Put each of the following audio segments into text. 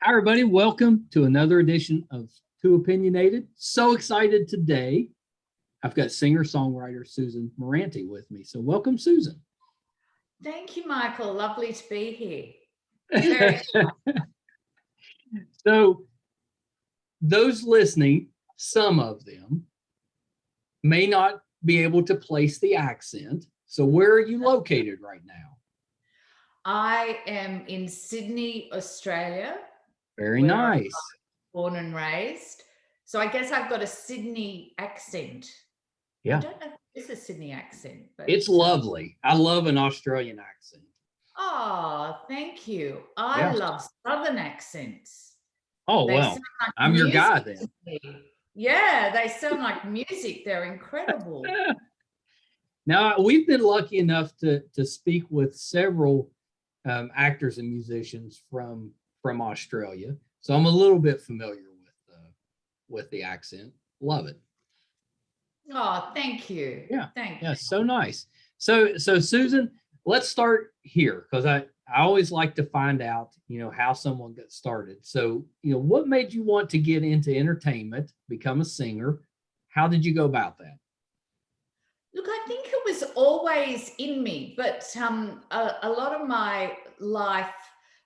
Hi, everybody. Welcome to another edition of Too Opinionated. So excited today. I've got singer-songwriter Susan Muranty with me. So welcome, Susan. Thank you, Michael. Lovely to be here. Very So those listening, some of them may not be able to place the accent. So where are you located right now? I am in Sydney, Australia. Very nice. Born and raised. So I guess I've got a Sydney accent. Yeah. I don't know if it's a Sydney accent, but it's lovely. I love an Australian accent. Oh, thank you. I love Southern accents. Oh, well, like I'm your guy then. Yeah, they sound like music. They're incredible. Now, we've been lucky enough to speak with several actors and musicians from Australia, so I'm a little bit familiar with the accent. Love it. Oh, thank you. Yeah, thank you. Yeah, so nice. So Susan, let's start here because I always like to find out, how someone got started. So, what made you want to get into entertainment, become a singer? How did you go about that? Look, I think it was always in me, but a lot of my life,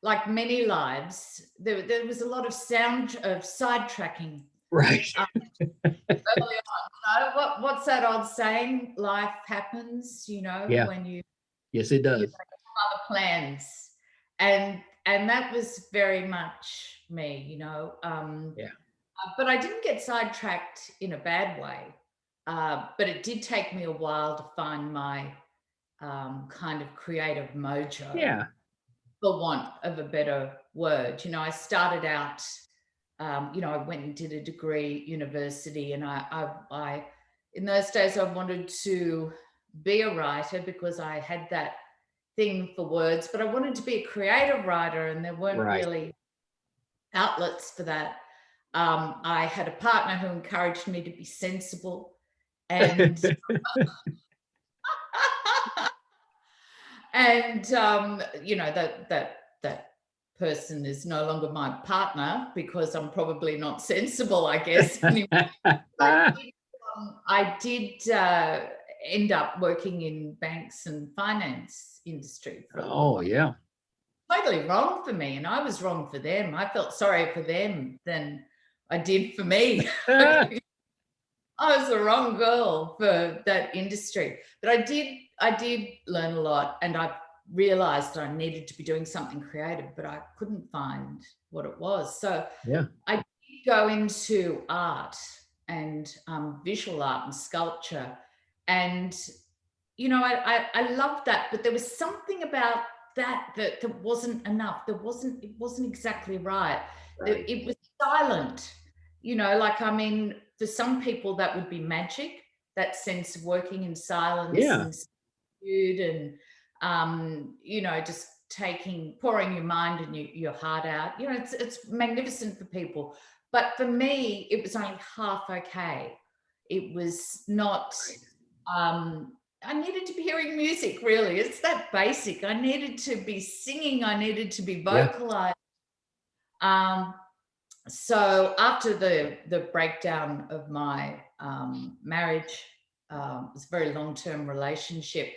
like many lives, there was a lot of sidetracking. Right. Early on, what's that old saying? Life happens, when you. Yes, it does. Other plans, and that was very much me, But I didn't get sidetracked in a bad way. But it did take me a while to find my kind of creative mojo. Yeah. For want of a better word. I started out, I went and did a degree at university, and I in those days I wanted to be a writer because I had that thing for words, but I wanted to be a creative writer, and there weren't really outlets for that. I had a partner who encouraged me to be sensible, and and that person is no longer my partner because I'm probably not sensible, I guess. Anyway, I did end up working in banks and finance industry for a while. Yeah. Totally wrong for me, and I was wrong for them. I felt sorry for them than I did for me. I was the wrong girl for that industry. But I did learn a lot, and I realized I needed to be doing something creative, but I couldn't find what it was. So I did go into art and visual art and sculpture. And, I loved that, but there was something about that wasn't enough. It wasn't exactly right. It was silent, for some people that would be magic, that sense of working in silence and solitude and, just pouring your mind and your heart out. It's magnificent for people. But for me, it was only half okay. It was not, I needed to be hearing music, really. It's that basic. I needed to be singing. I needed to be vocalized. So after the breakdown of my marriage, it was a very long-term relationship.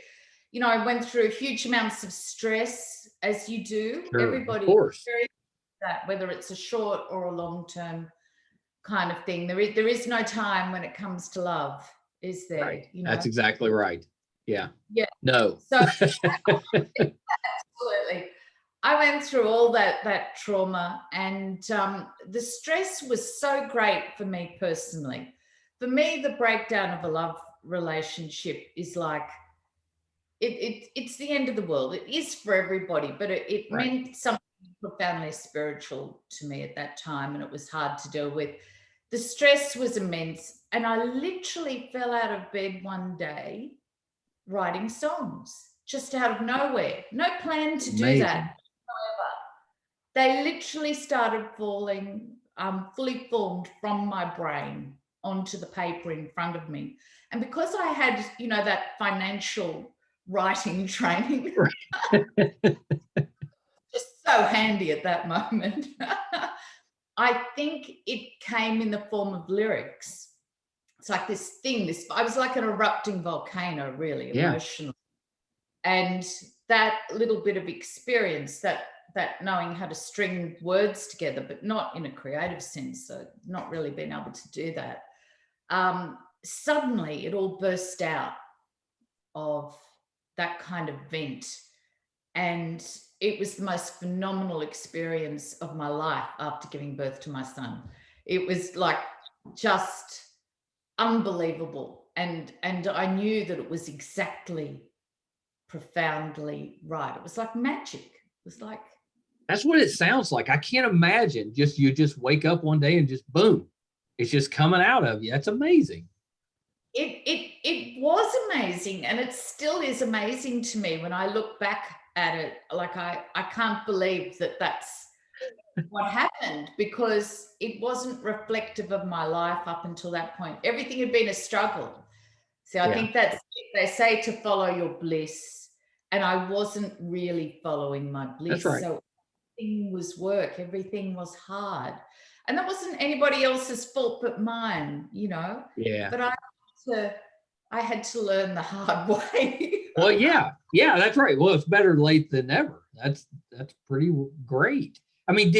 I went through huge amounts of stress, as you do. Sure, everybody, of course. That whether it's a short or a long-term kind of thing. There is no time when it comes to love, is there? Right. That's exactly right. Yeah. Yeah. No. So absolutely. I went through all that trauma, and the stress was so great for me personally. For me, the breakdown of a love relationship is like, it's the end of the world. It is for everybody, but it meant something profoundly spiritual to me at that time, and it was hard to deal with. The stress was immense, and I literally fell out of bed one day writing songs just out of nowhere. No plan to do that. However, they literally started falling, fully formed from my brain onto the paper in front of me. And because I had, that financial writing training, just so handy at that moment. I think it came in the form of lyrics. It's like this thing, I was like an erupting volcano, really emotional. And that little bit of experience, that knowing how to string words together, but not in a creative sense, so not really being able to do that. Suddenly it all burst out of that kind of vent. And it was the most phenomenal experience of my life after giving birth to my son. It was like just unbelievable. And I knew that it was exactly profoundly right. It was like magic. It was like, that's what it sounds like. I can't imagine you just wake up one day and just boom, it's just coming out of you. That's amazing. It was amazing, and it still is amazing to me when I look back at it. Like I can't believe that that's what happened, because it wasn't reflective of my life up until that point. Everything had been a struggle. So I think that's, they say to follow your bliss, and I wasn't really following my bliss. That's right. So everything was work, everything was hard. And that wasn't anybody else's fault but mine, Yeah. But I had to learn the hard way. Well, yeah, that's right. Well, it's better late than never. That's pretty great. I mean,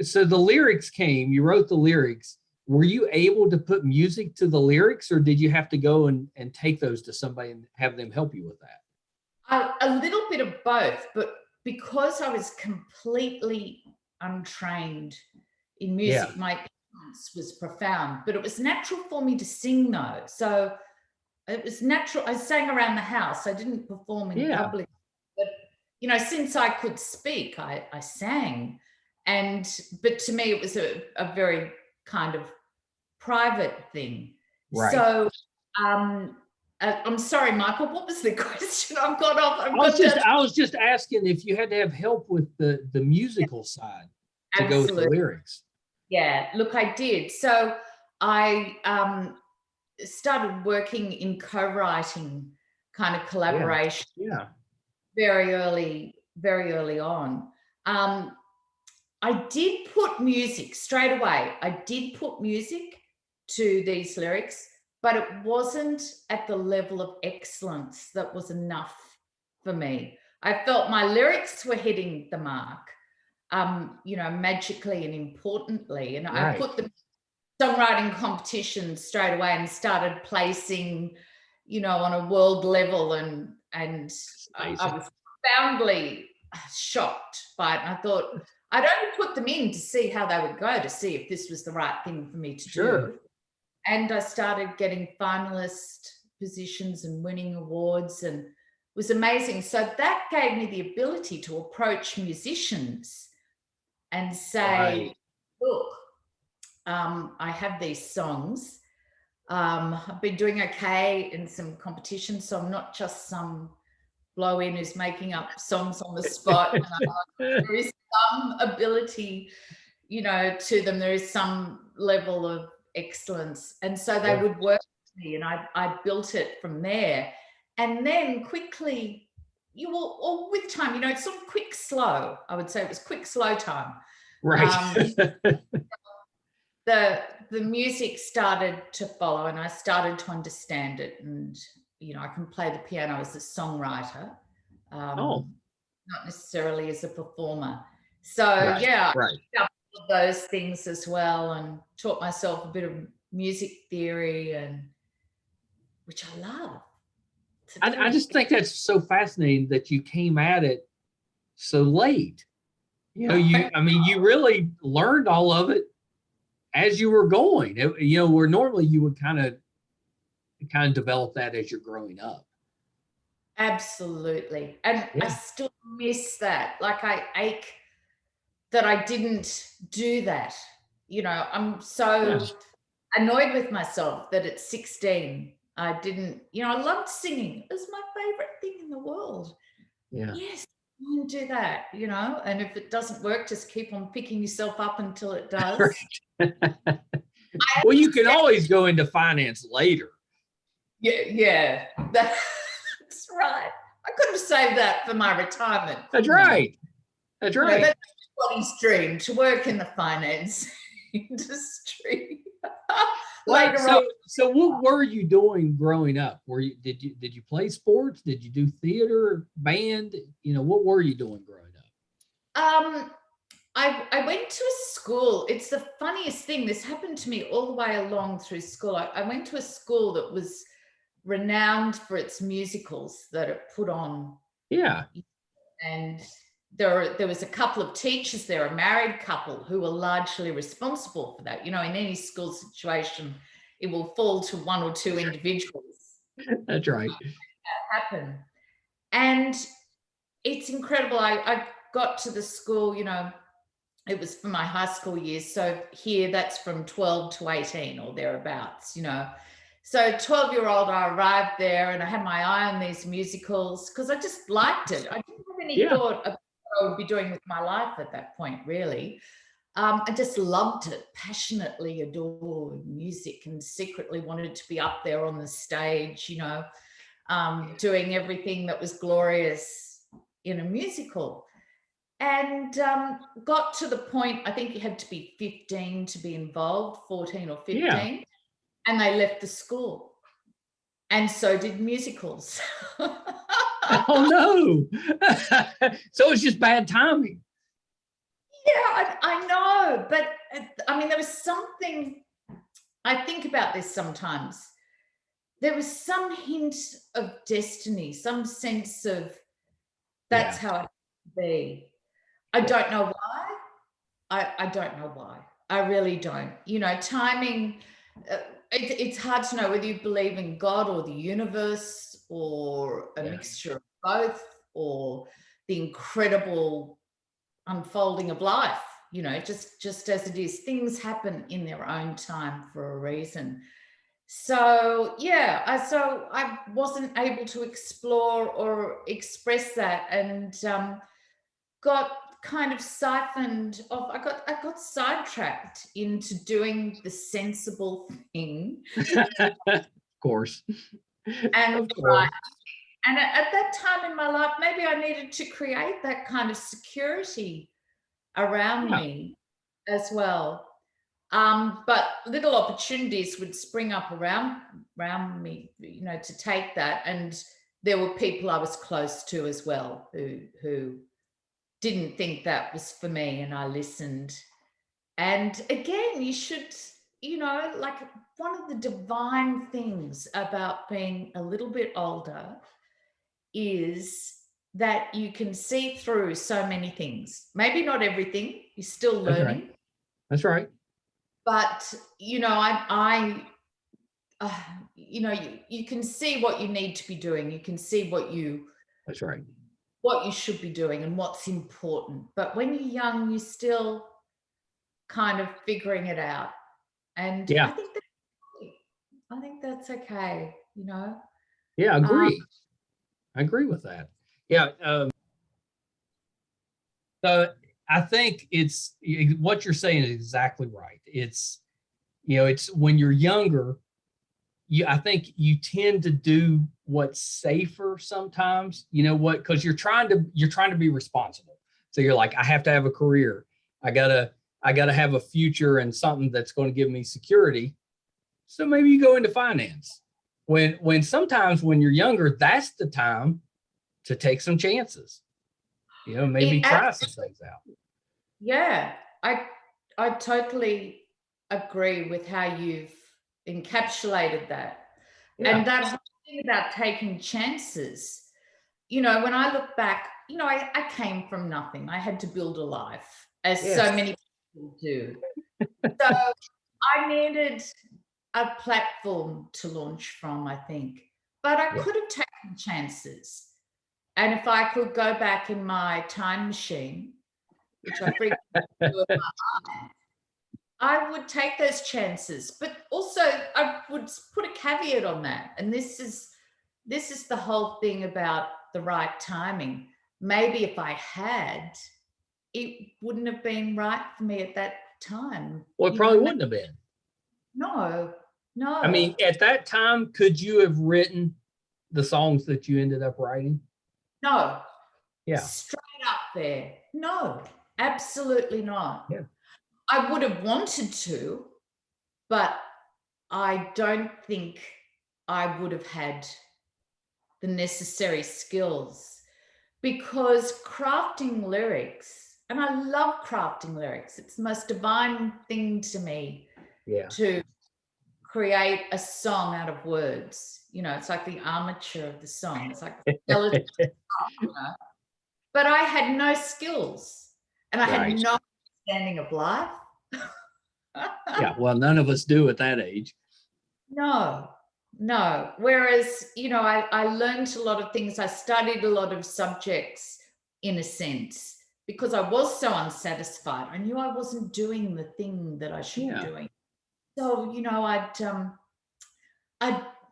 so the lyrics came, you wrote the lyrics. Were you able to put music to the lyrics, or did you have to go and take those to somebody and have them help you with that? A little bit of both, but because I was completely untrained in music, my influence was profound, but it was natural for me to sing though. So it was natural. I sang around the house. I didn't perform in public, but since I could speak, I sang. But to me, it was a very kind of private thing. Right. So I'm sorry, Michael, what was the question? I've got off. I was just asking if you had to have help with the musical side to go with the lyrics. Yeah, look, I did. So I started working in co-writing kind of collaboration very early on. I did put music straight away. I did put music to these lyrics, but it wasn't at the level of excellence that was enough for me. I felt my lyrics were hitting the mark, magically and importantly. And I put the songwriting competition straight away and started placing, on a world level. And I was profoundly shocked by it. And I thought, I'd only put them in to see how they would go, to see if this was the right thing for me to do. And I started getting finalist positions and winning awards, and it was amazing. So that gave me the ability to approach musicians and say, look, I have these songs. I've been doing okay in some competitions, so I'm not just some blow-in who's making up songs on the spot. There is some ability, to them. There is some level of excellence. And so they would work with me, and I built it from there. And then quickly, or with time, it's sort of quick, slow. I would say it was quick, slow time. Right. The music started to follow, and I started to understand it. And, I can play the piano as a songwriter, not necessarily as a performer. So, those things as well, and taught myself a bit of music theory, and which I love. I just think that's so fascinating that you came at it so late. You really learned all of it as you were going. Where normally you would kind of develop that as you're growing up. Absolutely. And I still miss that. Like, I ache that I didn't do that. I'm so annoyed with myself that at 16, I didn't, I loved singing. It was my favorite thing in the world. Yeah. Yes, I can do that, and if it doesn't work, just keep on picking yourself up until it does. Well, you can always go into finance later. Yeah. That's right. I could have saved that for my retirement. That's right. That's right. That's everybody's dream to work in the finance industry. Well, Later on. so what were you doing growing up? Did you play sports? Did you do theater, band? What were you doing growing up? I went to a school. It's the funniest thing. This happened to me all the way along through school. I went to a school that was renowned for its musicals that it put on. Yeah. And there was a couple of teachers there, a married couple, who were largely responsible for that. In any school situation, it will fall to one or two individuals. That's right. That happen. And it's incredible. I got to the school, it was for my high school years. So here that's from 12 to 18 or thereabouts, So 12-year-old, I arrived there and I had my eye on these musicals because I just liked it. I didn't have any thought of what I would be doing with my life at that point, really. I just loved it, passionately adored music and secretly wanted to be up there on the stage, doing everything that was glorious in a musical. And got to the point, I think you had to be 15 to be involved, 14 or 15. Yeah. And they left the school. And so did musicals. Oh, no. So it's just bad timing. Yeah, I know. But I mean, there was something, I think about this sometimes. There was some hint of destiny, some sense of that's how it had to be. I don't know why. I don't know why. I really don't. Timing, it's hard to know whether you believe in God or the universe or a mixture of both or the incredible unfolding of life, just as it is. Things happen in their own time for a reason. So, so I wasn't able to explore or express that and got kind of siphoned off. I got sidetracked into doing the sensible thing. Of course. And right. And at that time in my life, maybe I needed to create that kind of security around me as well. But little opportunities would spring up around me, to take that. And there were people I was close to as well who didn't think that was for me, and I listened. And again, you should, like one of the divine things about being a little bit older is that you can see through so many things. Maybe not everything, you're still learning. That's right. But, you can see what you need to be doing. You can see that's right. What you should be doing and what's important. But when you're young, you're still kind of figuring it out. And I think that's okay, Yeah, I agree. I agree with that. Yeah. So I think it's what you're saying is exactly right. It's when you're younger, I think you tend to do what's safer sometimes, because you're trying to be responsible. So you're like, I have to have a career. I gotta have a future and something that's going to give me security. So maybe you go into finance. When sometimes when you're younger, that's the time to take some chances. Maybe try some things out. Yeah, I totally agree with how you've encapsulated that. Yeah. And that whole thing about taking chances, when I look back, I came from nothing. I had to build a life, as so many people do. So I needed a platform to launch from, I think. But I could have taken chances. And if I could go back in my time machine, which I frequently do in my mind, I would take those chances. But also I would put a caveat on that. And this is the whole thing about the right timing. Maybe if I had, it wouldn't have been right for me at that time. Well, it probably wouldn't have been. No. I mean, at that time, could you have written the songs that you ended up writing? No. Yeah. Straight up there. No. Absolutely not. Yeah. I would have wanted to, but I don't think I would have had the necessary skills, because crafting lyrics, and I love crafting lyrics, it's the most divine thing to me Yeah. to create a song out of words. You know, it's like the armature of the song. It's like the skeleton, you know? But I had no skills, and I had Right. no understanding of life. Yeah. Well, none of us do at that age. No, no. Whereas, you know, I learned a lot of things. I studied a lot of subjects in a sense because I was so unsatisfied. I knew I wasn't doing the thing that I should be doing. So, you know, I'd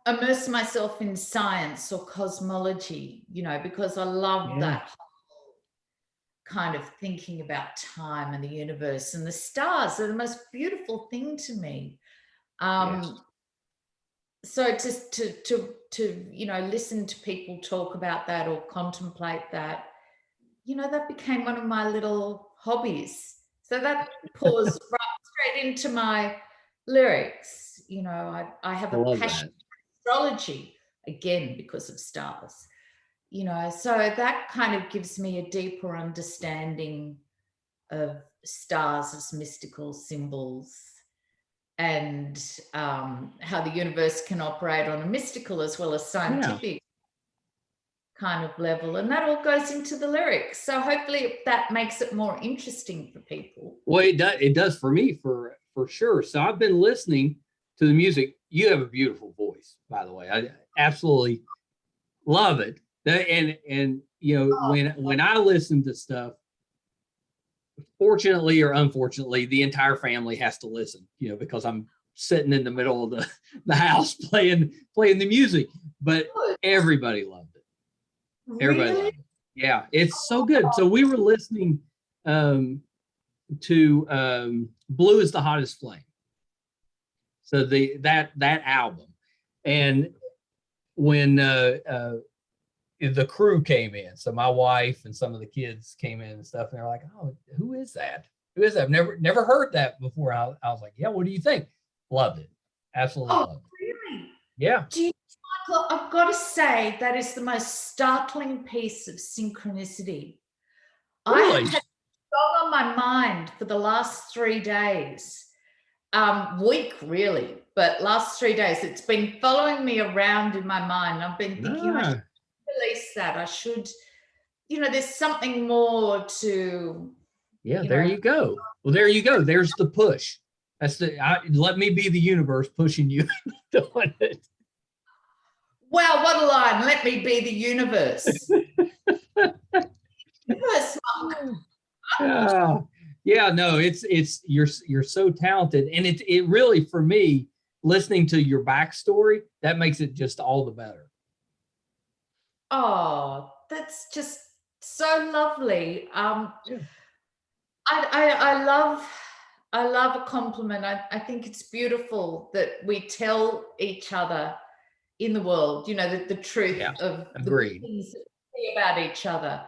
immerse myself in science or cosmology, you know, because I love that whole kind of thinking about time and the universe, and the stars are the most beautiful thing to me. So just to you know, listen to people talk about that or contemplate that, you know, that became one of my little hobbies. So that pours right straight into my lyrics. You know, I have a passion for astrology, again, because of stars. You know, so that kind of gives me a deeper understanding of stars as mystical symbols, and how the universe can operate on a mystical as well as scientific kind of level. And that all goes into the lyrics. So hopefully that makes it more interesting for people. Well, it does for me, for sure. So I've been listening to the music. You have a beautiful voice, by the way. I absolutely love it. And you know, when I listen to stuff, fortunately or unfortunately, the entire family has to listen, you know, because I'm sitting in the middle of the house playing the music. But everybody loved it. Everybody loved it. Yeah, it's so good. So we were listening to Blue is the Hottest Flame. So that album. And when the crew came in, so my wife and some of the kids came in and stuff, and they're like, "Oh, who is that? Who is that? I've never heard that before." I was like, "Yeah, what do you think?" Loved it. Absolutely loved it. Really? Yeah. Do you, Michael, I've got to say that is the most startling piece of synchronicity. Really? I have had a song on my mind for the last 3 days. Week really, but last 3 days. It's been following me around in my mind. I've been thinking I should release that. I should, you know, there's something more to. Yeah, there you go. Well, there you go. There's the push. That's let me be the universe pushing you doing it. Wow, what a line. Let me be the universe. Yeah, no, it's you're so talented, and it really, for me, listening to your backstory, that makes it just all the better. Oh, that's just so lovely. I love a compliment. I think it's beautiful that we tell each other in the world, you know, the truth of the things that we see about each other.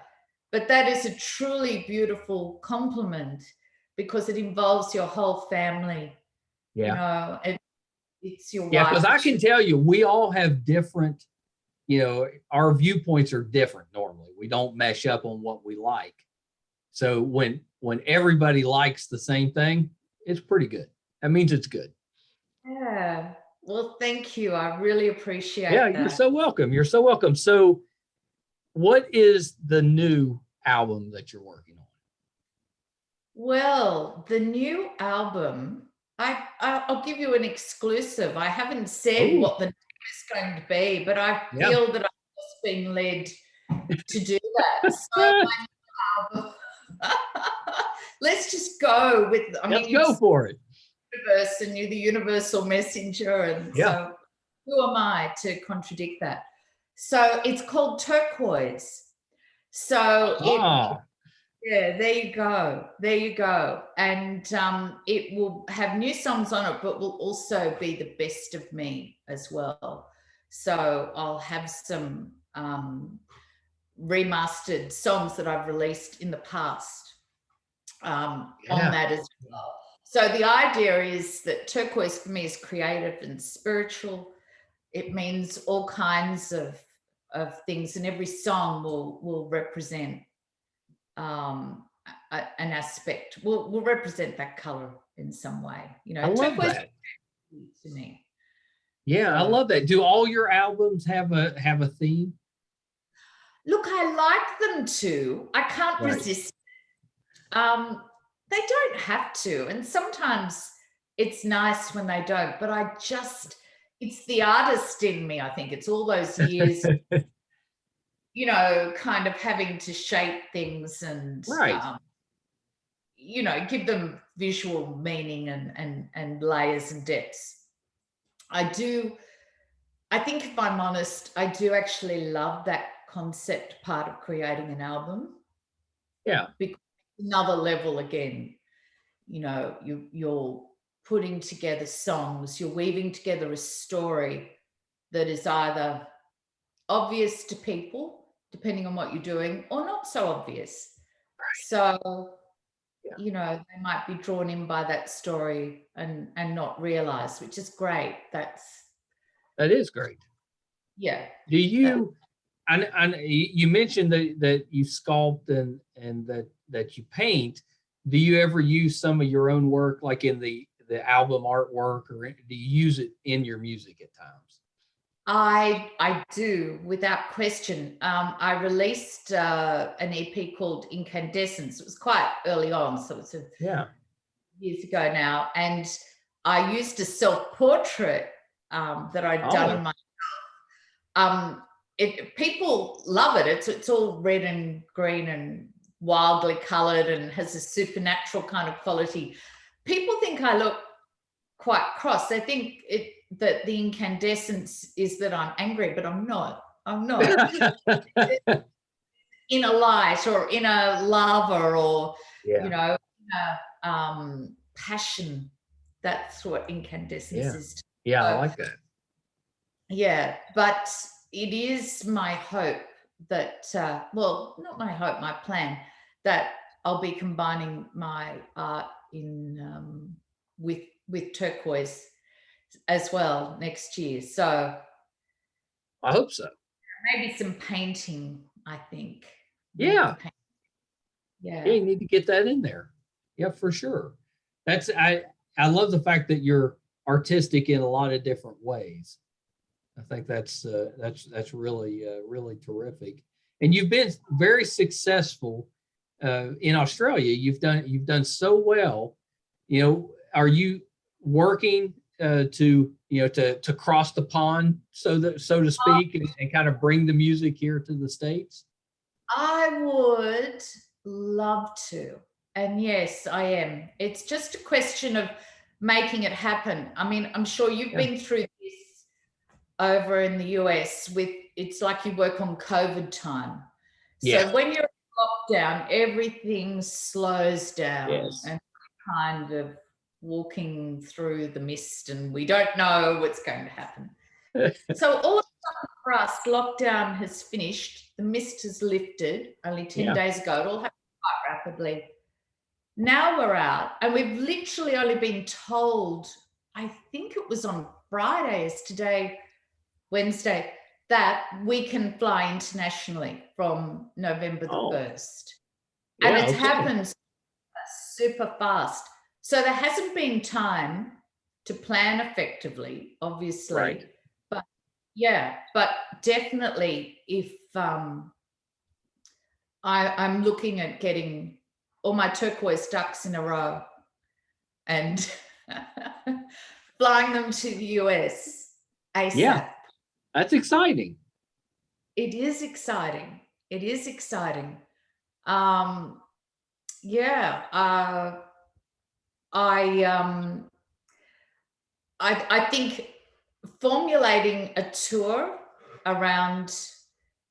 But that is a truly beautiful compliment because it involves your whole family. Yeah. You know, it's your wife. Yeah, because I can tell you, we all have different, you know, our viewpoints are different normally. We don't mesh up on what we like. So when everybody likes the same thing, it's pretty good. That means it's good. Yeah. Well, thank you. I really appreciate that. Yeah, you're so welcome. You're so welcome. So what is the new album that you're working on? Well, the new album, I'll give you an exclusive. I haven't said what the name is going to be, but I feel that I've just been led to do that. So my new album, let's just go with, let's go for it. Universe, and you're the universal messenger. And so who am I to contradict that? So it's called Turquoise. So yeah, there you go. There you go. And it will have new songs on it, but will also be the best of me as well. So I'll have some remastered songs that I've released in the past. on that as well. So the idea is that turquoise for me is creative and spiritual. It means all kinds of things, and every song will represent an aspect, will represent that color in some way. You know, I love turquoise that. to me. Yeah, I So, love that. Do all your albums have a theme? look, I like them to. I can't Right. resist. They don't have to, and sometimes it's nice when they don't. But it's the artist in me. I think it's all those years, you know, kind of having to shape things and Right. you know, give them visual meaning and layers and depths. I think if I'm honest, I do actually love that concept part of creating an album. Yeah. Because another level again, you know, you're putting together songs, you're weaving together a story that is either obvious to people, depending on what you're doing, or not so obvious. So, Yeah. you know, they might be drawn in by that story and not realize, which is great. That is great. Yeah. Do you, you mentioned that you sculpt and that you paint. Do you ever use some of your own work, like in the album artwork, or do you use it in your music at times? I do, without question. I released an EP called Incandescence. It was quite early on, so it's years ago now. And I used a self-portrait that I'd done of myself. People love it. It's all red and green and wildly colored and has a supernatural kind of quality. People think I look quite cross. They think that the incandescence is that I'm angry, but I'm not. I'm not. In a light or in a lava or, you know, in a passion. That's what incandescence is. Yeah, I like that. Yeah, but it is my hope that, well, not my hope, my plan, that I'll be combining my art in with turquoise as well next year. So I hope so. maybe some painting, I think. Yeah. Yeah. Yeah, you need to get that in there. Yeah, for sure. I love the fact that you're artistic in a lot of different ways. I think that's really really terrific. And you've been very successful in Australia. You've done so well. You know, are you working to cross the pond, so to speak, and kind of bring the music here to the States? I would love to. And yes, I am. It's just a question of making it happen. I mean, I'm sure you've been through this over in the US it's like you work on COVID time. So when you're in lockdown, everything slows down and kind of walking through the mist and we don't know what's going to happen. So all of a sudden for us, lockdown has finished. The mist has lifted only 10 days ago. It all happened quite rapidly. Now we're out and we've literally only been told, I think it was on Friday, is today Wednesday, that we can fly internationally from November the 1st. And it's happened super fast. So there hasn't been time to plan effectively, obviously. Right. But yeah, but definitely if I'm looking at getting all my turquoise ducks in a row and flying them to the US ASAP. Yeah, that's exciting. It is exciting. It is exciting. I think formulating a tour around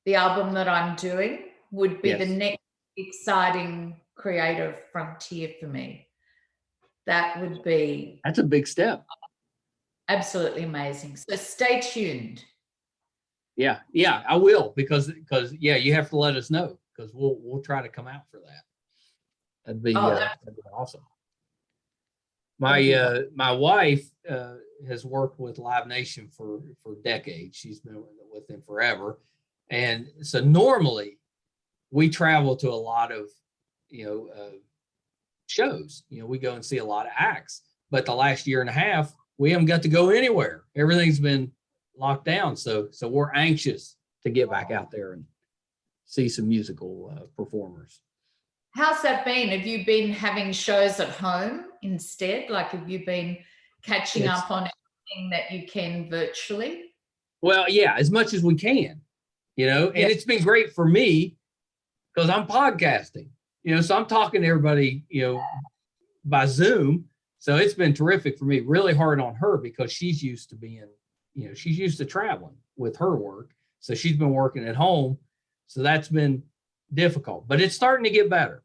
the album that I'm doing would be the next exciting creative frontier for me. That's a big step. Absolutely amazing. So stay tuned. Yeah, I will, because you have to let us know, because we'll try to come out for that. That'd be awesome. My wife has worked with Live Nation for decades. She's been with them forever, and so normally we travel to a lot of shows. We go and see a lot of acts. But the last year and a half, we haven't got to go anywhere. Everything's been locked down. So we're anxious to get back out there and see some musical performers. How's that been? Have you been having shows at home instead? Like, have you been catching up on everything that you can virtually? Well, yeah, as much as we can, and it's been great for me because I'm podcasting, so I'm talking to everybody, by Zoom. So it's been terrific for me. Really hard on her because she's used to being, she's used to traveling with her work. So she's been working at home. So that's been difficult, but it's starting to get better.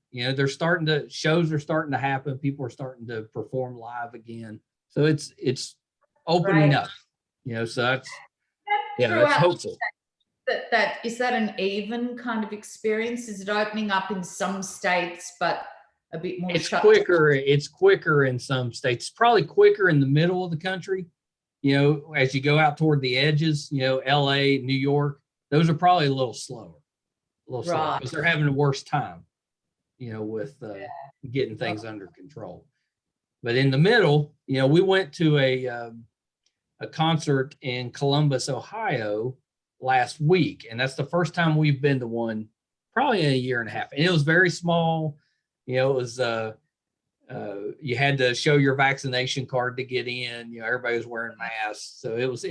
Shows are starting to happen. People are starting to perform live again. So it's opening up, so that's hopeful. That is that an even kind of experience? Is it opening up in some states, but a bit more? It's quicker. It's quicker in some states. It's probably quicker in the middle of the country. As you go out toward the edges, LA, New York, those are probably a little slower, because they're having a worse time, with getting things under control. But in the middle, we went to a concert in Columbus, Ohio last week, and that's the first time we've been to one probably in a year and a half, and it was very small. It was you had to show your vaccination card to get in. Everybody was wearing masks, so it was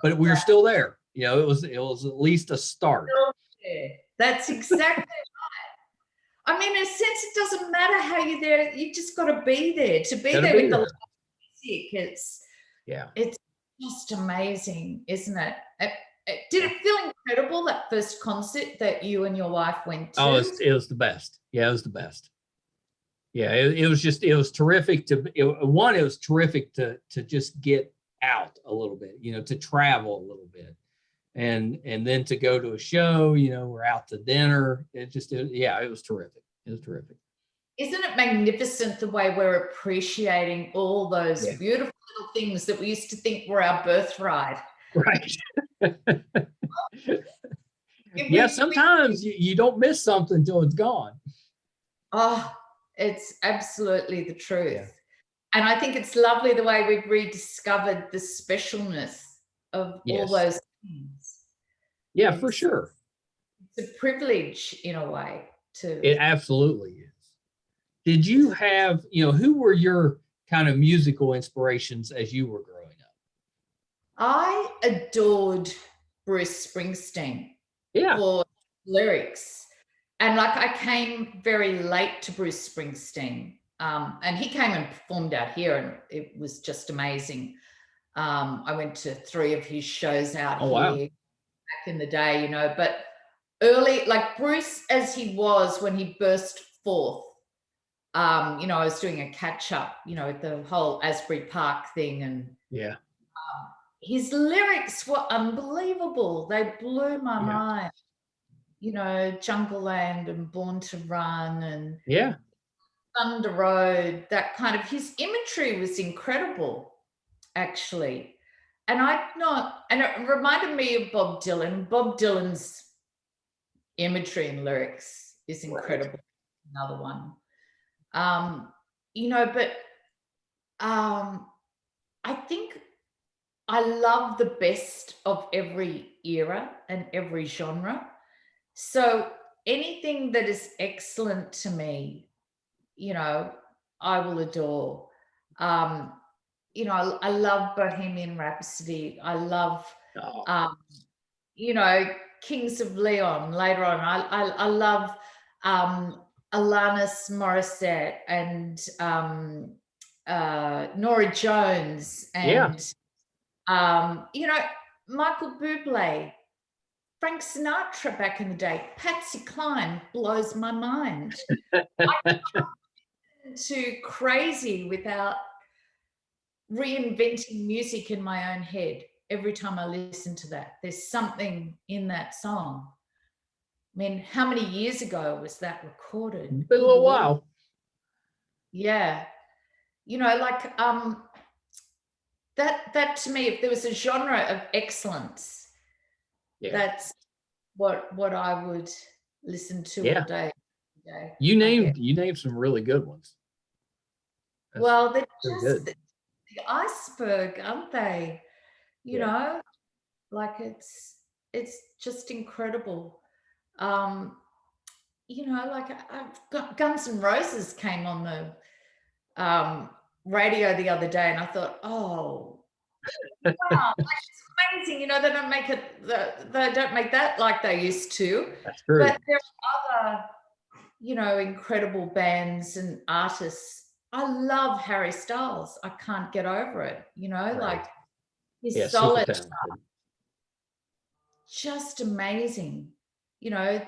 but we were still there. It was at least a start. That's exactly right. I mean, in a sense, it doesn't matter how you're there. You just got to be there. To be there with the music, it's just amazing, isn't it? Did it feel incredible, that first concert that you and your wife went to? Oh, it was the best. Yeah, it was the best. Yeah, it was terrific it was terrific to just get out a little bit, to travel a little bit. And then to go to a show, we're out to dinner. It was terrific. It was terrific. Isn't it magnificent the way we're appreciating all those beautiful little things that we used to think were our birthright? Right. Sometimes you don't miss something until it's gone. Oh, it's absolutely the truth. Yeah. And I think it's lovely the way we've rediscovered the specialness of all those things. Yeah, for sure. It's a privilege in a way too. It absolutely is. Did you have, who were your kind of musical inspirations as you were growing up? I adored Bruce Springsteen for lyrics. And I came very late to Bruce Springsteen. And he came and performed out here, and it was just amazing. I went to 3 of his shows out here back in the day, but early, like Bruce as he was when he burst forth, I was doing a catch up, with the whole Asbury Park thing, and his lyrics were unbelievable. They blew my mind. Jungle Land and Born to Run and Thunder Road, that kind of, his imagery was incredible, actually. And it reminded me of Bob Dylan. Bob Dylan's imagery and lyrics is incredible. Right. Another one. I think I love the best of every era and every genre. So anything that is excellent to me, I will adore. I love Bohemian Rhapsody. I love, Kings of Leon later on. I love Alanis Morissette and Nora Jones and, Michael Bublé. Frank Sinatra back in the day, Patsy Cline blows my mind. I'm too crazy without reinventing music in my own head every time I listen to that. There's something in that song. mean, how many years ago was that recorded? It's been a little while. Yeah. You know, like that to me, if there was a genre of excellence, that's what I would listen to all day. You named some really good ones. Well, they're so just good. the iceberg, aren't they? You know, like it's just incredible. You know, like I've got Guns N' Roses came on the radio the other day, and I thought, oh wow, like, it's amazing. You know, they don't make that like they used to. That's true. But there are other, you know, incredible bands and artists. I love Harry Styles. I can't get over it. You know, like his solid stuff, just amazing. You know,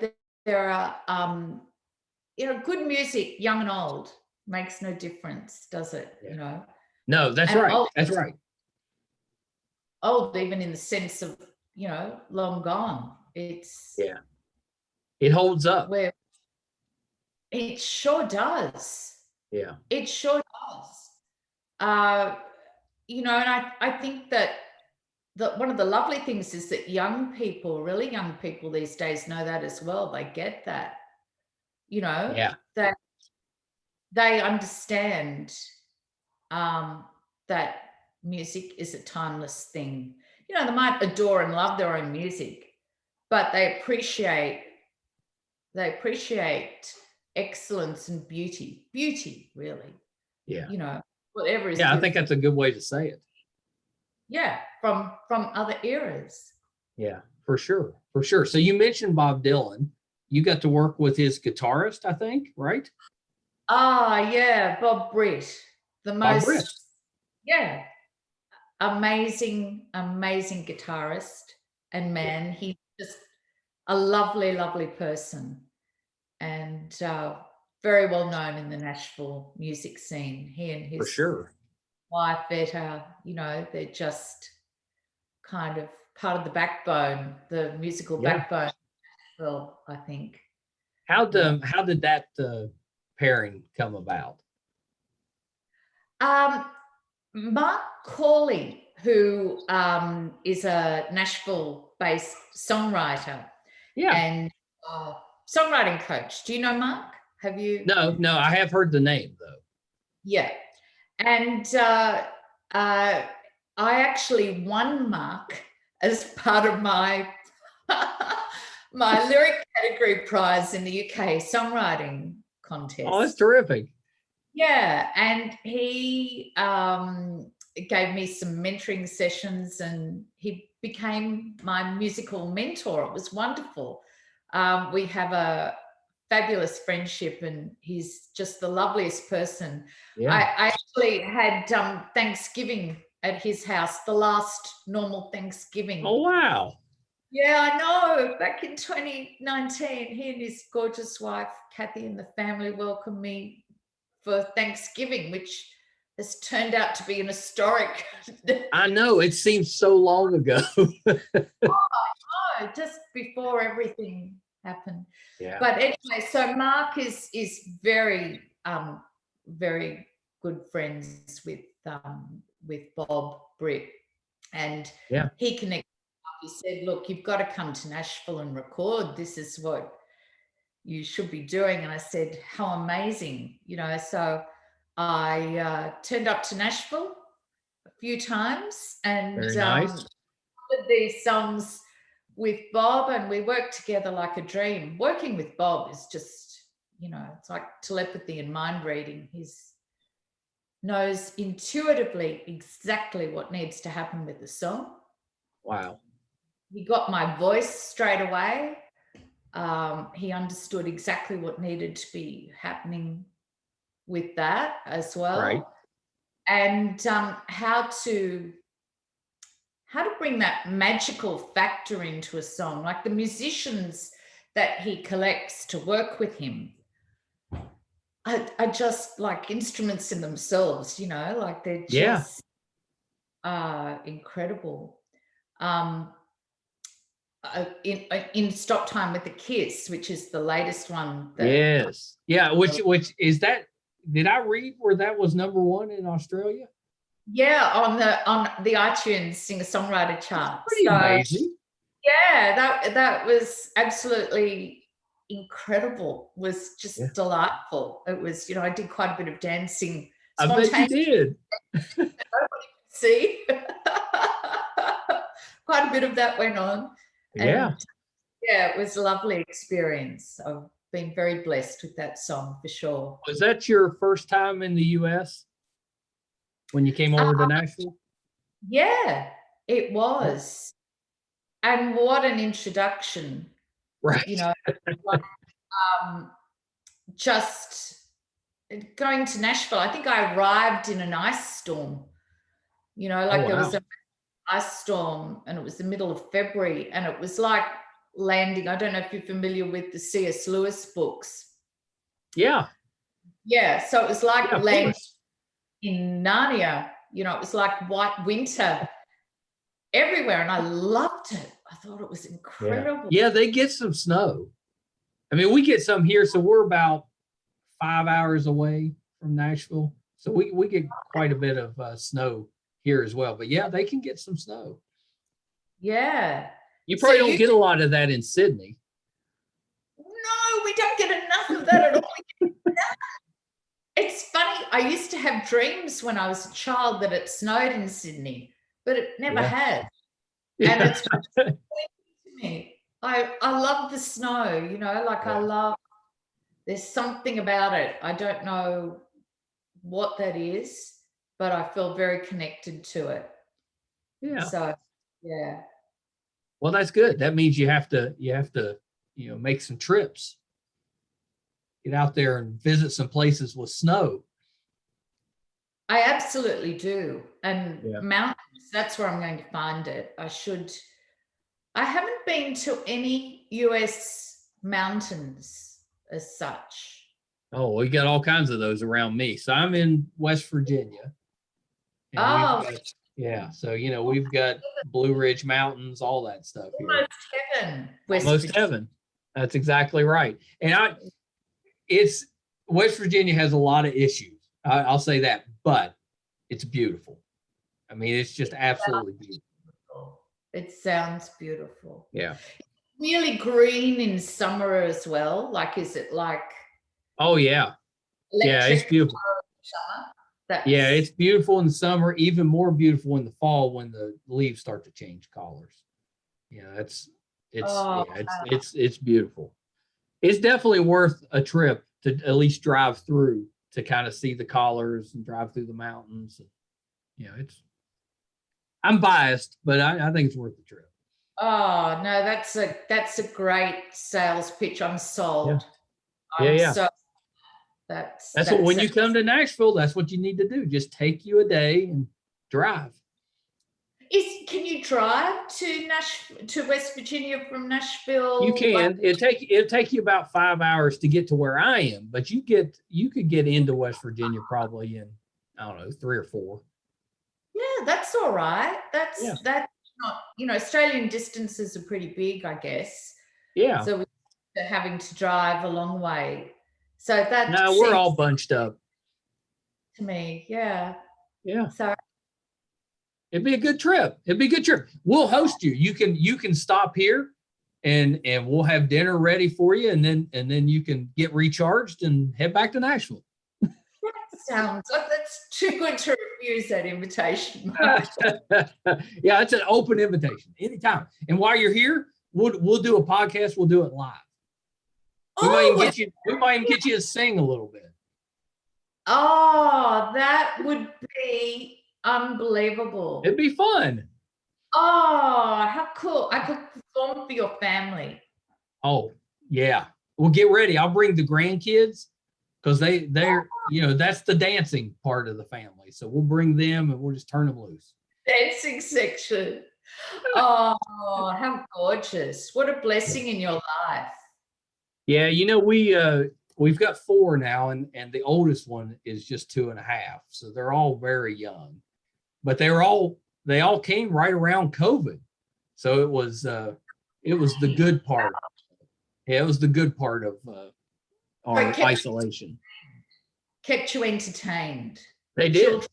there are you know, good music, young and old, makes no difference, does it? You know. No, that's and right. Old, that's right. Old, even in the sense of, you know, long gone. It's it holds up. Where it sure does. Yeah. It sure does. You know, and I think that one of the lovely things is that young people, really young people these days know that as well. They get that, you know, that they understand that music is a timeless thing. You know, they might adore and love their own music, but they appreciate excellence and beauty, really. You know, whatever is I think that's a good way to say it. From other eras. For sure. So you mentioned Bob Dylan. You got to work with his guitarist, I think, right? Bob Britt. Bob Britt. Amazing guitarist. And man, he's just a lovely, lovely person. And very well known in the Nashville music scene. He and his wife, Etta, you know, they're just kind of part of the backbone, the musical backbone. Well, I think. How did that pairing come about? Mark Corley, who is a Nashville-based songwriter and songwriting coach. Do you know Mark? Have you? No, I have heard the name though. Yeah, and I actually won Mark as part of my my lyric category prize in the UK songwriting contest. Oh, that's terrific. Yeah, and he gave me some mentoring sessions, and he became my musical mentor. It was wonderful. We have a fabulous friendship, and he's just the loveliest person. I actually had Thanksgiving at his house, the last normal Thanksgiving. Oh, wow. Yeah, I know. Back in 2019, he and his gorgeous wife, Kathy, and the family welcomed me for Thanksgiving, which has turned out to be an historic. I know, it seems so long ago. Just before everything happened. Yeah. But anyway, so Mark is very very good friends with Bob Britt, and he connected. He said, "Look, you've got to come to Nashville and record. This is what you should be doing." And I said, "How amazing." You know, so I turned up to Nashville a few times and recorded these songs with Bob, and we worked together like a dream. Working with Bob is just, you know, it's like telepathy and mind reading. He knows intuitively exactly what needs to happen with the song. Wow. He got my voice straight away. He understood exactly what needed to be happening with that as well. Right. And how to bring that magical factor into a song, like the musicians that he collects to work with him are just like instruments in themselves, you know, like they're just incredible. in Stop Time with a Kiss, which is the latest one. Yes. Yeah. Which is that? Did I read where that was #1 in Australia? Yeah, on the iTunes singer-songwriter chart. Pretty amazing. Yeah, that was absolutely incredible. Was just delightful. It was, I did quite a bit of dancing. I bet you did. Nobody could see. Quite a bit of that went on. Yeah. And yeah, it was a lovely experience. I've been very blessed with that song for sure. Was that your first time in the US when you came over to Nashville? Yeah, it was. And what an introduction. Right. Like, just going to Nashville. I think I arrived in an ice storm. There was an ice storm, and it was the middle of February, and it was like landing. I don't know if you're familiar with the C.S. Lewis books. Yeah. Yeah. So it was like landing in Narnia. It was like white winter everywhere, and I loved it. I thought it was incredible. Yeah, they get some snow. I mean, we get some here, so we're about 5 hours away from Nashville. So we get quite a bit of snow here as well. But yeah, they can get some snow. Yeah. You probably don't get a lot of that in Sydney. No, we don't get enough of that at all. It's funny. I used to have dreams when I was a child that it snowed in Sydney, but it never has. And it's to me. I love the snow, I love, there's something about it. I don't know what that is, but I feel very connected to it. Yeah. So, yeah. Well, that's good. That means you have to, make some trips. Get out there and visit some places with snow. I absolutely do. And mountains, that's where I'm going to find it. I haven't been to any US mountains as such. Oh, we got all kinds of those around me. So I'm in West Virginia. So we've got Blue Ridge Mountains, all that stuff here. Almost heaven. Almost heaven. That's exactly right. And West Virginia has a lot of issues. I'll say that, but it's beautiful. I mean, it's just absolutely beautiful. It sounds beautiful. Yeah. Really green in summer as well. Like, is it like? Oh yeah. Yeah, it's beautiful. Summer? Yeah, it's beautiful in the summer. Even more beautiful in the fall when the leaves start to change colors. It's beautiful. It's definitely worth a trip to at least drive through to kind of see the colors and drive through the mountains. I'm biased, but I think it's worth the trip. Oh no, that's a great sales pitch. I'm sold. Yeah. So that's what, when you come to Nashville, that's what you need to do. Just take you a day and drive. Can you drive to West Virginia from Nashville? You can. It'll take you about 5 hours to get to where I am, but you could get into West Virginia probably in, I don't know, 3 or 4. Yeah, that's all right. That's not, Australian distances are pretty big, I guess. Yeah. So we're having to drive a long way. So that no, we're all bunched up. To me, yeah. Yeah. So it'd be a good trip. We'll host you. You can stop here and we'll have dinner ready for you, and then you can get recharged and head back to Nashville. That's too good to refuse that invitation. Yeah, it's an open invitation anytime. And while you're here, we'll do a podcast. We'll do it live. We might even get you to sing a little bit. Oh, that would be unbelievable. It'd be fun. Oh, how cool. I could perform for your family. Oh, yeah. Well, get ready. I'll bring the grandkids because they're, that's the dancing part of the family. So we'll bring them and we'll just turn them loose. Dancing section. Oh, how gorgeous. What a blessing in your life. Yeah, we've got 4 now, and the oldest one is just 2.5. So they're all very young. But they all came right around COVID. So it was it was the good part. Yeah, it was the good part of our isolation. Kept you entertained. They did.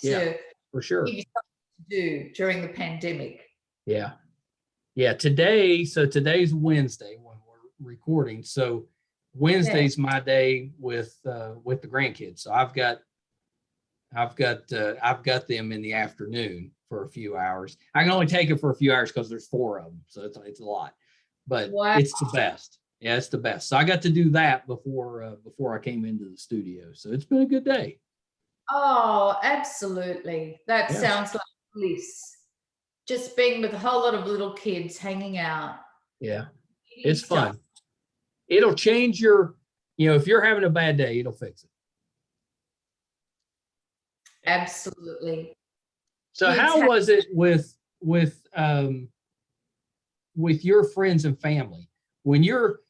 Yeah, for sure. Give you something to do during the pandemic. Yeah. Yeah. Today's Wednesday when we're recording. So Wednesday's my day with the grandkids. So I've got them in the afternoon for a few hours. I can only take it for a few hours because there's 4 of them. So it's a lot, but it's the best. Yeah, it's the best. So I got to do that before I came into the studio. So it's been a good day. Oh, absolutely. That sounds like bliss. Just being with a whole lot of little kids hanging out. Yeah, it's fun. It'll change your, if you're having a bad day, it'll fix it. Absolutely. So kids, how was it with your friends and family when you're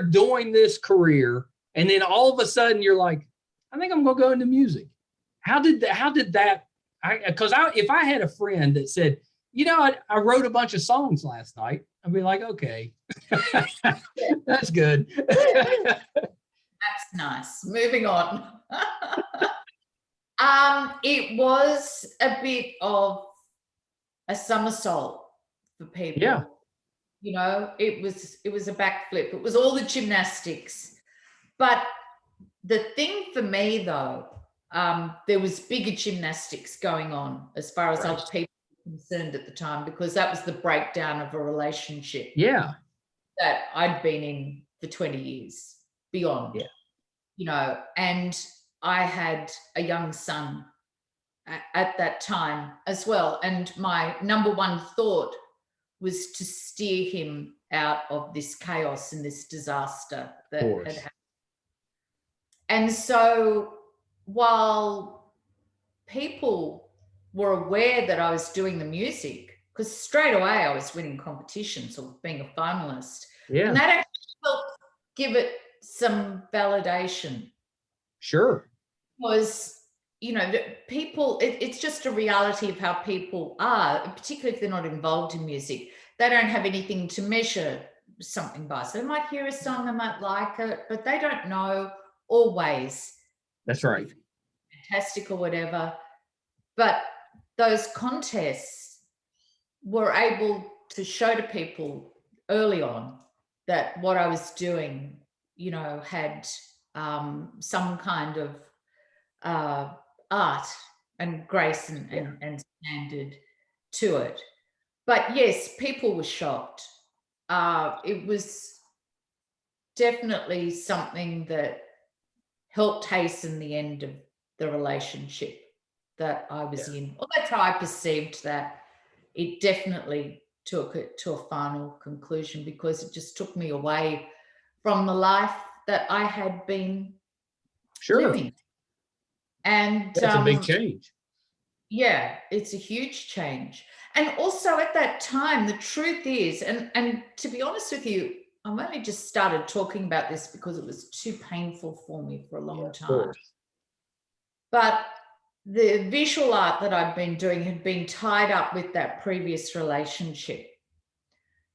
doing this career and then all of a sudden you're like, I think I'm gonna go into music. How did that? Because if I had a friend that said, I wrote a bunch of songs last night, I'd be like, okay, that's good. That's nice. Moving on. It was a bit of a somersault for people. Yeah. It was a backflip. It was all the gymnastics. But the thing for me though, there was bigger gymnastics going on as far as other people were concerned at the time, because that was the breakdown of a relationship. Yeah. That I'd been in for 20 years beyond. Yeah. And I had a young son at that time as well. And my number one thought was to steer him out of this chaos and this disaster that had happened. And so while people were aware that I was doing the music, because straight away I was winning competitions or being a finalist. Yeah. And that actually helped give it some validation. Sure. Because, people, it's just a reality of how people are, particularly if they're not involved in music. They don't have anything to measure something by. So they might hear a song, they might like it, but they don't know always. That's right. Fantastic or whatever. But those contests were able to show to people early on that what I was doing, had some kind of art and grace and standard to it. But yes, people were shocked. It was definitely something that helped hasten the end of the relationship that I was in. Well, that's how I perceived that. It definitely took it to a final conclusion because it just took me away from the life that I had been living. And that's a big change. Yeah, it's a huge change. And also at that time, the truth is, and to be honest with you, I've only just started talking about this because it was too painful for me for a long time. But the visual art that I'd been doing had been tied up with that previous relationship.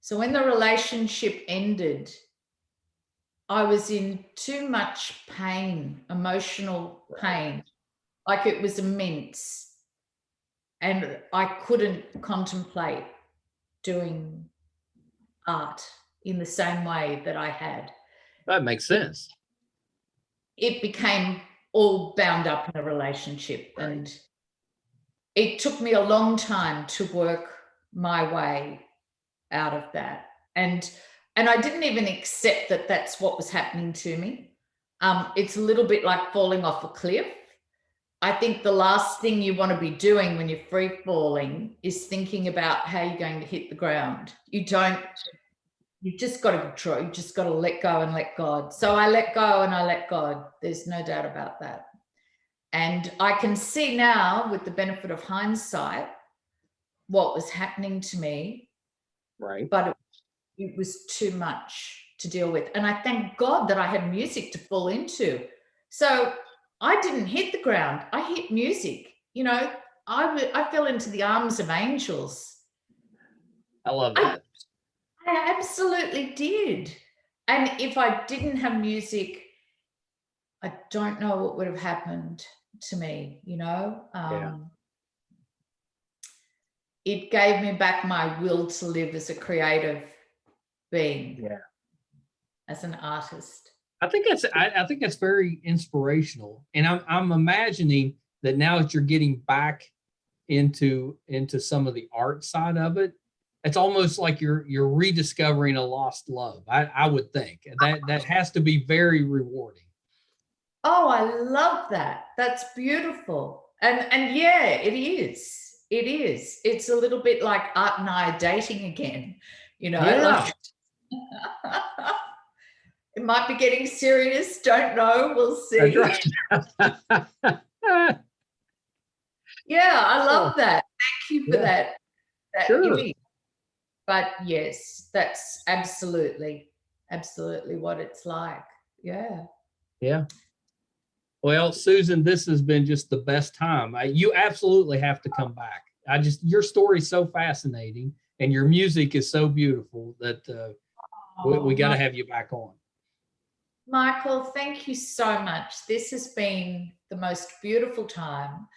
So when the relationship ended, I was in too much pain, emotional pain, like it was immense. And I couldn't contemplate doing art in the same way that I had. That makes sense. It became all bound up in a relationship. Right. And it took me a long time to work my way out of that. And I didn't even accept that that's what was happening to me. It's a little bit like falling off a cliff. I think the last thing you want to be doing when you're free falling is thinking about how you're going to hit the ground. You've just got to control, you just got to let go and let God. So I let go and I let God. There's no doubt about that. And I can see now with the benefit of hindsight what was happening to me. Right. But it was too much to deal with. And I thank God that I had music to fall into. So I didn't hit the ground. I hit music. I fell into the arms of angels. I love that. I absolutely did. And if I didn't have music, I don't know what would have happened to me, you know. Yeah. It gave me back my will to live as a creative being, Yeah. as an artist. I think that's very inspirational. And I'm imagining that now that you're getting back into some of the art side of it, it's almost like you're rediscovering a lost love. I would think that has to be very rewarding. Oh, I love that. That's beautiful. And yeah, it is. It is. It's a little bit like Art and I are dating again, you know, Yeah. like it might be getting serious. Don't know. We'll That's see. right. Yeah, I Oh, love that. Thank you for yeah, that sure. image. But yes, that's absolutely what it's like. Yeah. Yeah. Well, Susan, this has been just the best time. You absolutely have to come back. Your story is so fascinating and your music is so beautiful that we Oh, got to have you back on. Michael, thank you so much. This has been the most beautiful time.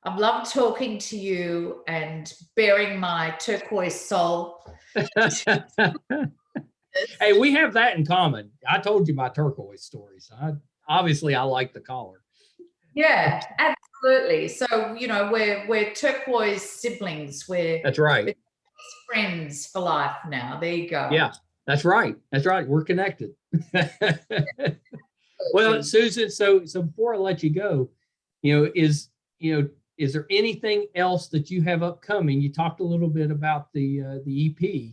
I've loved talking to you and bearing my turquoise soul. Hey, we have that in common. I told you my turquoise story. So obviously I like the collar. Yeah, absolutely. So, you know, we're turquoise siblings. That's right. We're friends for life now. There you go. Yeah, that's right. That's right. We're connected. Well, Absolutely. Susan, so before I let you go, is there anything else that you have upcoming? You talked a little bit about the EP.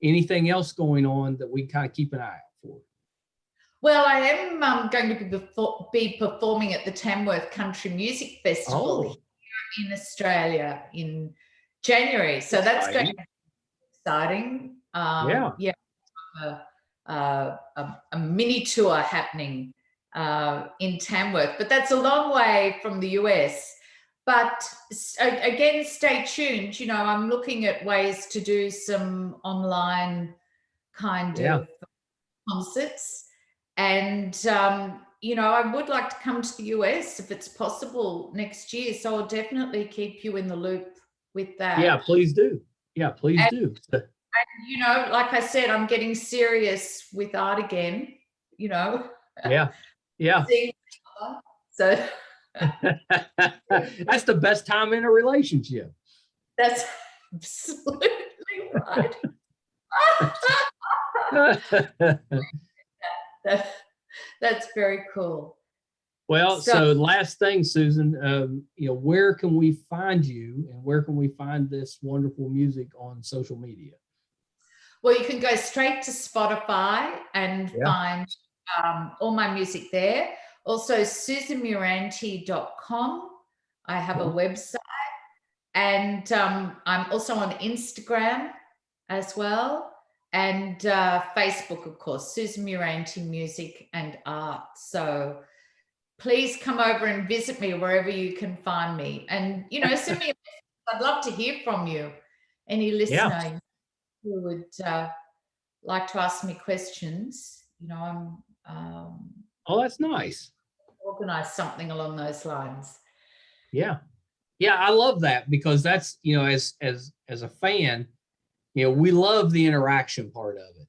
Anything else going on that we kind of keep an eye out for? Well, I am going to be performing at the Tamworth Country Music Festival Oh, here in Australia in January. So that's going to exciting. be exciting. Yeah. Yeah, a mini tour happening in Tamworth, but that's a long way from the US. But again, stay tuned. You know, I'm looking at ways to do some online kind Yeah. of concerts. And, you know, I would like to come to the US if it's possible next year. So I'll definitely keep you in the loop with that. Yeah, please do. Yeah, please And, do. you know, like I said, I'm getting serious with art again, you know, Yeah. Yeah. seeing so That's the best time in a relationship. that's absolutely right. that, that's very cool. Well, So, so last thing, Susan, where can we find you and where can we find this wonderful music on social media? well, you can go straight to Spotify and Yeah. find all my music there. Also, susanmuranty.com. I have a Okay. website. And I'm also on Instagram as well. And Facebook, of course, Susan Muranty Music and Art. So please come over and visit me wherever you can find me. And, you know, send me a message. I'd love to hear from you. Any Yeah. listener who would like to ask me questions, you know, Oh, that's nice. organize something along those lines. Yeah. Yeah, I love that because that's, as a fan, we love the interaction part of it.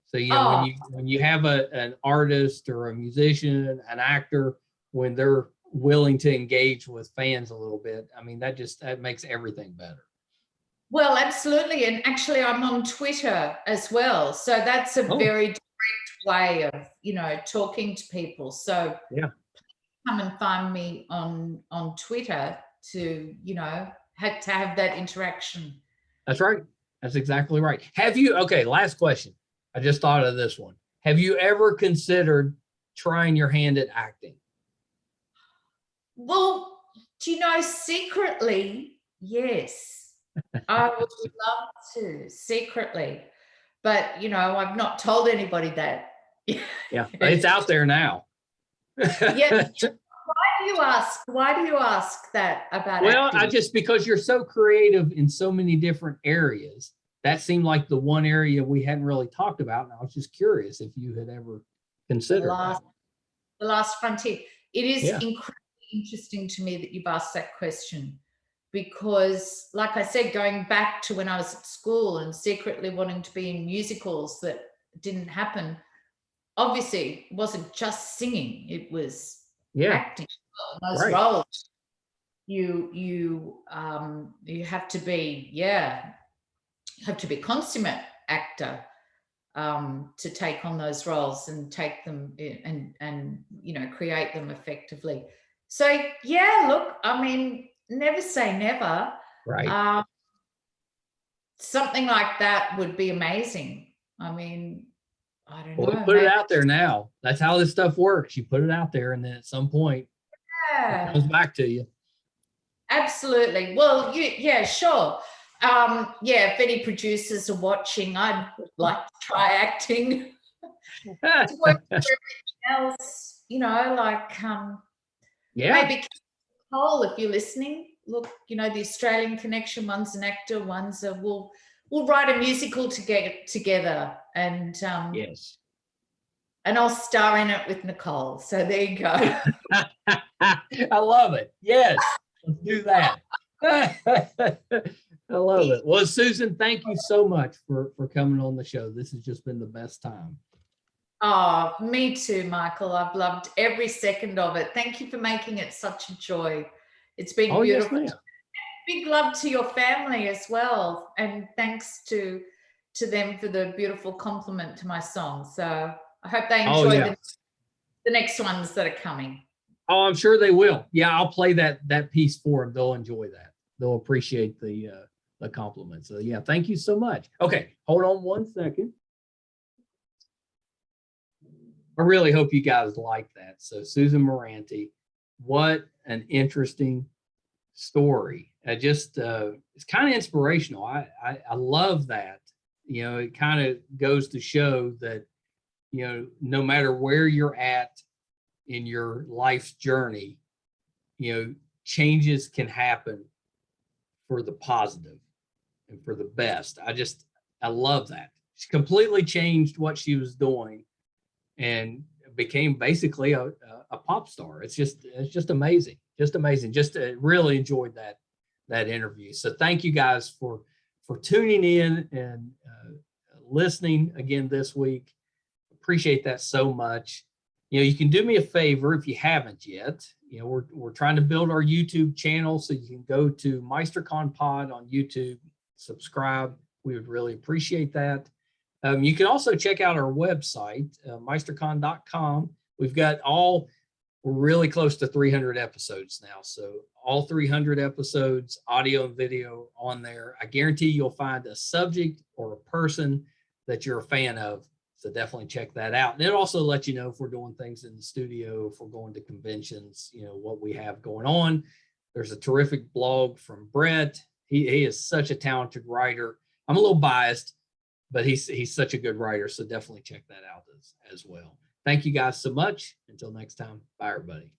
So, Oh, when you have an artist or a musician, an actor, when they're willing to engage with fans a little bit, I mean, that makes everything better. well, absolutely. And actually, I'm on Twitter as well. So that's a Oh, very direct way of, you know, talking to people. So yeah, come and find me on Twitter to, you know, have that interaction. that's right. That's exactly right. Okay, last question. I just thought of this one. Have you ever considered trying your hand at acting? Well, do you know, secretly, yes, I would love to secretly, but you know, I've not told anybody that. Yeah, it's out there now. Yeah. Why do you ask that about Well, acting? because you're so creative in so many different areas, that seemed like the one area we hadn't really talked about. And I was just curious if you had ever considered that. The last frontier. It is Yeah. incredibly interesting to me that you've asked that question, because like I said, going back to when I was at school and secretly wanting to be in musicals that didn't happen, obviously it wasn't just singing, it was acting. Those roles, you have to be, a consummate actor to take on those roles and take them and create them effectively. So yeah, look, I mean, never say never. Right. Something like that would be amazing. I mean, I don't know. We put it out there now. That's how this stuff works. You put it out there, and then at some point, it comes back to you. Absolutely. Well, sure. If any producers are watching, I'd like to try acting. To work for everything else, maybe Cole, if you're listening, look, the Australian connection, one's an actor, one's we'll write a musical together, and yes, and I'll star in it with Nicole. So there you go. I love it. Yes, let's do that. I love it. Well, Susan, thank you so much for coming on the show. This has just been the best time. Oh, me too, Michael. I've loved every second of it. Thank you for making it such a joy. It's been beautiful. Yes, big love to your family as well. And thanks to them for the beautiful compliment to my song. So I hope they enjoy the next ones that are coming. Oh, I'm sure they will. Yeah, I'll play that piece for them. They'll enjoy that. They'll appreciate the compliment. So yeah, thank you so much. Okay, hold on one second. I really hope you guys like that. So Susan Muranty, what an interesting story. It's kind of inspirational. I love that. It kind of goes to show that, no matter where you're at in your life's journey, changes can happen for the positive and for the best. I love that. She completely changed what she was doing and became basically a pop star. It's just amazing. Just amazing. Just really enjoyed that interview. So thank you guys for tuning in and listening again this week. Appreciate that so much. You can do me a favor if you haven't yet. We're trying to build our YouTube channel, so you can go to MeisterCon Pod on YouTube, subscribe. We would really appreciate that. You can also check out our website, meistercon.com. We're really close to 300 episodes now. So all 300 episodes, audio and video on there. I guarantee you'll find a subject or a person that you're a fan of. So definitely check that out. And it'll also let you know if we're doing things in the studio, if we're going to conventions, what we have going on. There's a terrific blog from Brett. He is such a talented writer. I'm a little biased, but he's such a good writer. So definitely check that out as well. Thank you guys so much. Until next time. Bye, everybody.